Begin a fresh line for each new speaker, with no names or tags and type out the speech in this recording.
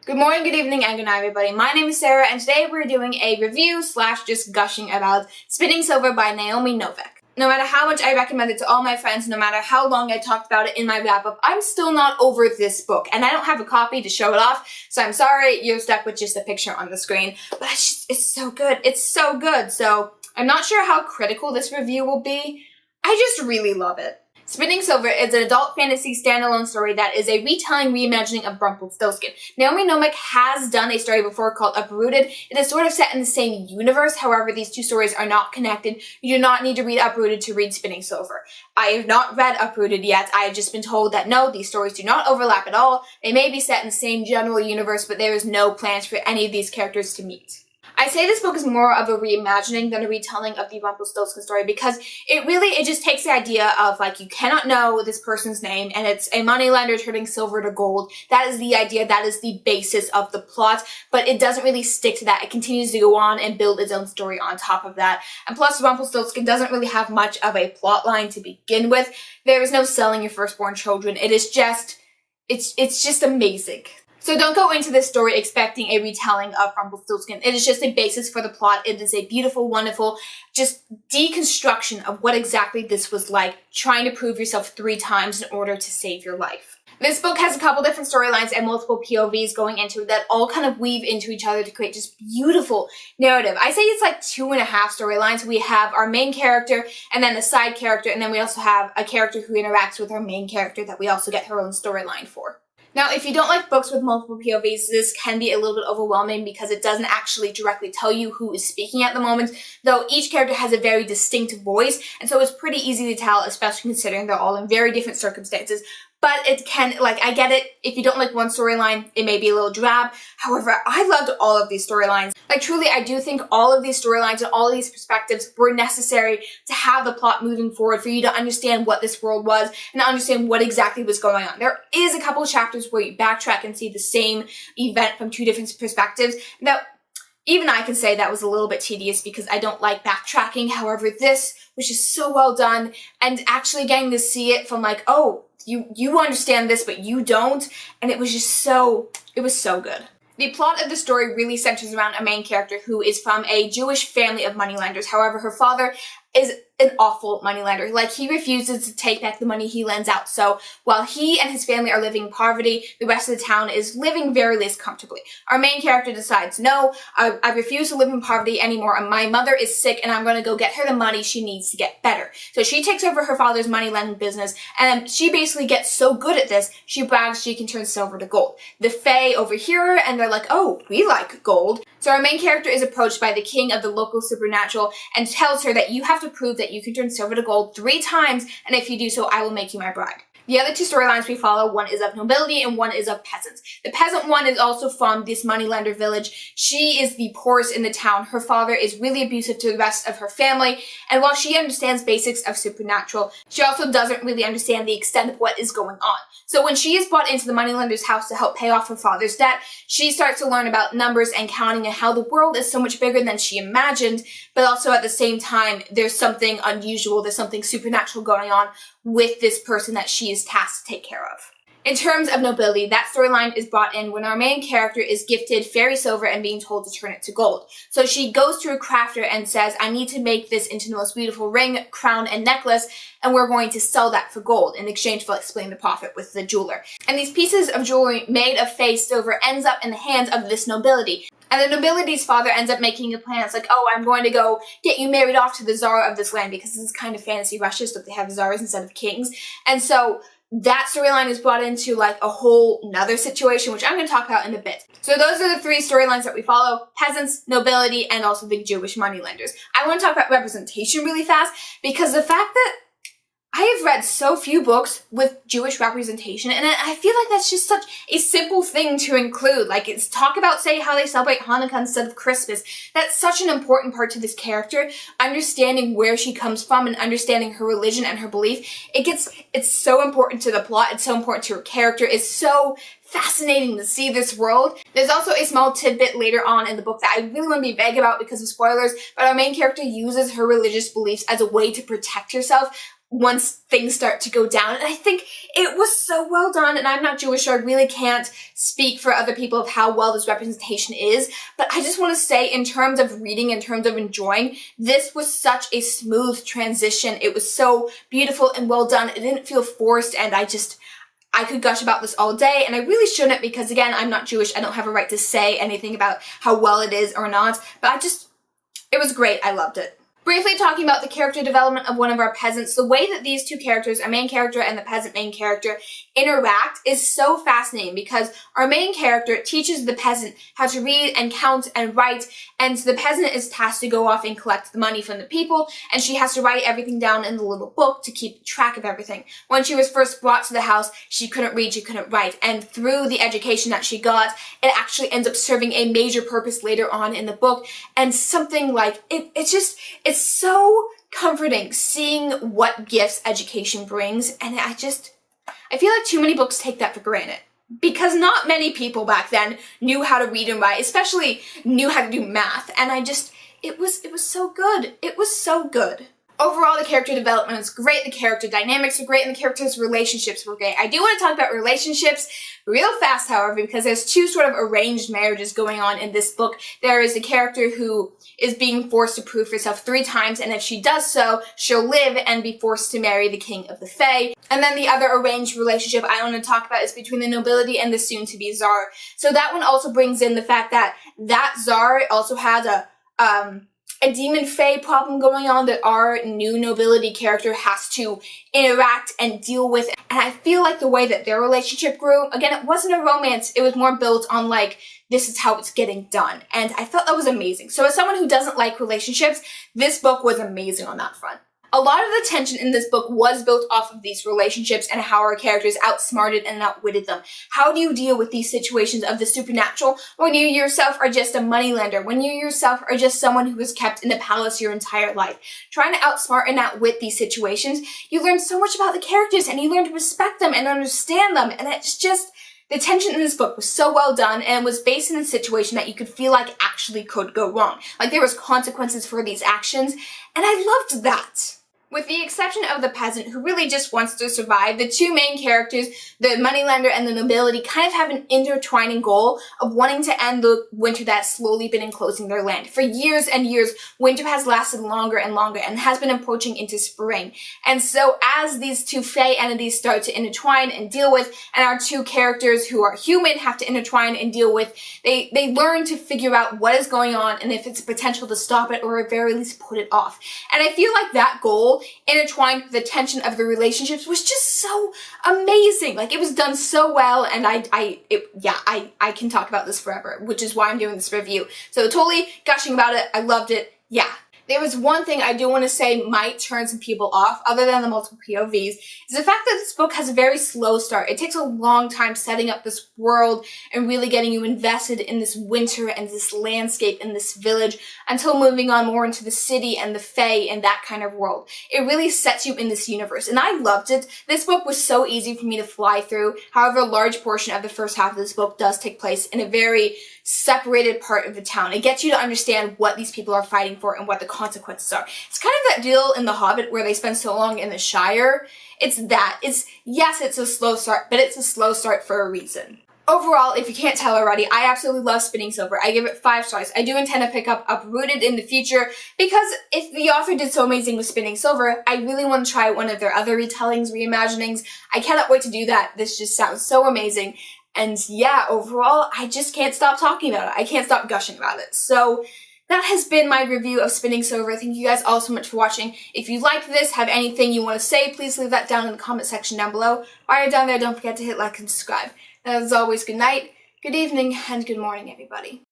Good morning, good evening, and good night, everybody. My name is Sarah, and today we're doing a review / just gushing about Spinning Silver by Naomi Novik. No matter how much I recommend it to all my friends, no matter how long I talked about it in my wrap-up, I'm still not over this book, and I don't have a copy to show it off, so I'm sorry you're stuck with just a picture on the screen, but it's so good. It's so good, so I'm not sure how critical this review will be. I just really love it. Spinning Silver is an adult fantasy standalone story that is a retelling reimagining of Rumpelstiltskin. Naomi Novik has done a story before called Uprooted. It is sort of set in the same universe, however, these two stories are not connected. You do not need to read Uprooted to read Spinning Silver. I have not read Uprooted yet. I have just been told that no, these stories do not overlap at all. They may be set in the same general universe, but there is no plans for any of these characters to meet. I say this book is more of a reimagining than a retelling of the Rumpelstiltskin story because it just takes the idea of, like, you cannot know this person's name and it's a moneylender turning silver to gold. That is the idea, that is the basis of the plot, but it doesn't really stick to that. It continues to go on and build its own story on top of that. And plus, Rumpelstiltskin doesn't really have much of a plot line to begin with. There is no selling your firstborn children. It is just, it's just amazing. So don't go into this story expecting a retelling of Rumpelstiltskin. It is just a basis for the plot. It is a beautiful, wonderful, just deconstruction of what exactly this was like, trying to prove yourself 3 times in order to save your life. This book has a couple different storylines and multiple POVs going into it that all kind of weave into each other to create just beautiful narrative. I say it's like 2.5 storylines. We have our main character and then a side character, and then we also have a character who interacts with our main character that we also get her own storyline for. Now, if you don't like books with multiple POVs, this can be a little bit overwhelming because it doesn't actually directly tell you who is speaking at the moment, though each character has a very distinct voice, and so it's pretty easy to tell, especially considering they're all in very different circumstances. But it can, like, I get it, if you don't like one storyline, it may be a little drab. However, I loved all of these storylines. Like, truly, I do think all of these storylines and all of these perspectives were necessary to have the plot moving forward, for you to understand what this world was and understand what exactly was going on. There is a couple of chapters where you backtrack and see the same event from 2 different perspectives. That even I can say that was a little bit tedious because I don't like backtracking. However, this was just so well done, and actually getting to see it from, like, oh, you understand this, but you don't, and it was so good. The plot of the story really centers around a main character who is from a Jewish family of moneylenders. However, her father is an awful moneylender. Like, he refuses to take back the money he lends out. So while he and his family are living in poverty, the rest of the town is living very less comfortably. Our main character decides, no, I refuse to live in poverty anymore. My mother is sick and I'm going to go get her the money she needs to get better. So she takes over her father's money lending business, and she basically gets so good at this, she brags she can turn silver to gold. The Fae overhear her and they're like, oh, we like gold. So our main character is approached by the king of the local supernatural and tells her that you have to prove that you can turn silver to gold 3 times, and if you do so, I will make you my bride. The other 2 storylines we follow, one is of nobility and one is of peasants. The peasant one is also from this moneylender village. She is the poorest in the town. Her father is really abusive to the rest of her family, and while she understands basics of supernatural, she also doesn't really understand the extent of what is going on. So when she is brought into the moneylender's house to help pay off her father's debt, she starts to learn about numbers and counting and how the world is so much bigger than she imagined, but also at the same time, there's something unusual, there's something supernatural going on with this person that she is tasked to take care of. In terms of nobility, that storyline is brought in when our main character is gifted fairy silver and being told to turn it to gold. So she goes to a crafter and says, I need to make this into the most beautiful ring, crown, and necklace, and we're going to sell that for gold in exchange for, like, splitting the profit with the jeweler. And these pieces of jewelry made of fey silver ends up in the hands of this nobility. And the nobility's father ends up making a plan. It's like, oh, I'm going to go get you married off to the czar of this land, because this is kind of fantasy Russia, so they have czars instead of kings. And so that storyline is brought into, like, a whole nother situation, which I'm going to talk about in a bit. So those are the 3 storylines that we follow: peasants, nobility, and also the Jewish moneylenders. I want to talk about representation really fast, because the fact that I have read so few books with Jewish representation, and I feel like that's just such a simple thing to include. Like, it's talk about, say, how they celebrate Hanukkah instead of Christmas. That's such an important part to this character, understanding where she comes from and understanding her religion and her belief. It's so important to the plot, it's so important to her character, it's so fascinating to see this world. There's also a small tidbit later on in the book that I really want to be vague about because of spoilers, but our main character uses her religious beliefs as a way to protect herself once things start to go down. And I think it was so well done, and I'm not Jewish, so I really can't speak for other people of how well this representation is, but I just want to say, in terms of reading, in terms of enjoying, this was such a smooth transition. It was so beautiful and well done. It didn't feel forced, and I could gush about this all day, and I really shouldn't, because again, I'm not Jewish. I don't have a right to say anything about how well it is or not, but it was great. I loved it. Briefly talking about the character development of one of our peasants, the way that these two characters, our main character and the peasant main character, interact is so fascinating, because our main character teaches the peasant how to read and count and write, and the peasant is tasked to go off and collect the money from the people, and she has to write everything down in the little book to keep track of everything. When she was first brought to the house, she couldn't read, she couldn't write, and through the education that she got, it actually ends up serving a major purpose later on in the book, and something like, it's so comforting seeing what gifts education brings, and I feel like too many books take that for granted, because not many people back then knew how to read and write, especially knew how to do math, and it was so good. It was so good. Overall, the character development is great, the character dynamics are great, and the characters' relationships were great. I do want to talk about relationships real fast, however, because there's two sort of arranged marriages going on in this book. There is a character who is being forced to prove herself 3 times, and if she does so, she'll live and be forced to marry the king of the Fae. And then the other arranged relationship I want to talk about is between the nobility and the soon-to-be czar. So that one also brings in the fact that czar also has a demon fae problem going on that our new nobility character has to interact and deal with. And I feel like the way that their relationship grew, again, it wasn't a romance, it was more built on like, this is how it's getting done. And I felt that was amazing. So as someone who doesn't like relationships, this book was amazing on that front. A lot of the tension in this book was built off of these relationships and how our characters outsmarted and outwitted them. How do you deal with these situations of the supernatural when you yourself are just a moneylender, when you yourself are just someone who was kept in the palace your entire life? Trying to outsmart and outwit these situations, you learn so much about the characters, and you learn to respect them and understand them, and it's just, the tension in this book was so well done, and it was based in a situation that you could feel like actually could go wrong. Like there was consequences for these actions, and I loved that. With the exception of the peasant, who really just wants to survive, the two main characters, the moneylender and the nobility, kind of have an intertwining goal of wanting to end the winter that's slowly been enclosing their land. For years and years, winter has lasted longer and longer and has been approaching into spring. And so as these two fae entities start to intertwine and deal with, and our two characters who are human have to intertwine and deal with, they learn to figure out what is going on and if it's potential to stop it or at very least put it off. And I feel like that goal intertwined with the tension of the relationships was just so amazing. Like it was done so well, and I can talk about this forever, which is why I'm doing this review. So totally gushing about it. I loved it. Yeah. There was one thing I do want to say might turn some people off, other than the multiple POVs, is the fact that this book has a very slow start. It takes a long time setting up this world and really getting you invested in this winter and this landscape in this village until moving on more into the city and the fae and that kind of world. It really sets you in this universe, and I loved it. This book was so easy for me to fly through. However, a large portion of the first half of this book does take place in a very separated part of the town. It gets you to understand what these people are fighting for and what the consequences are. It's kind of that deal in The Hobbit where they spend so long in the Shire. It's that. Yes, it's a slow start, but it's a slow start for a reason. Overall, if you can't tell already, I absolutely love Spinning Silver. I give it 5 stars. I do intend to pick up Uprooted in the future, because if the author did so amazing with Spinning Silver, I really want to try one of their other retellings, reimaginings. I cannot wait to do that. This just sounds so amazing. And yeah, overall, I just can't stop talking about it. I can't stop gushing about it. So that has been my review of Spinning Silver. Thank you guys all so much for watching. If you like this, have anything you want to say, please leave that down in the comment section down below. While you're down there, don't forget to hit like and subscribe. And as always, good night, good evening, and good morning, everybody.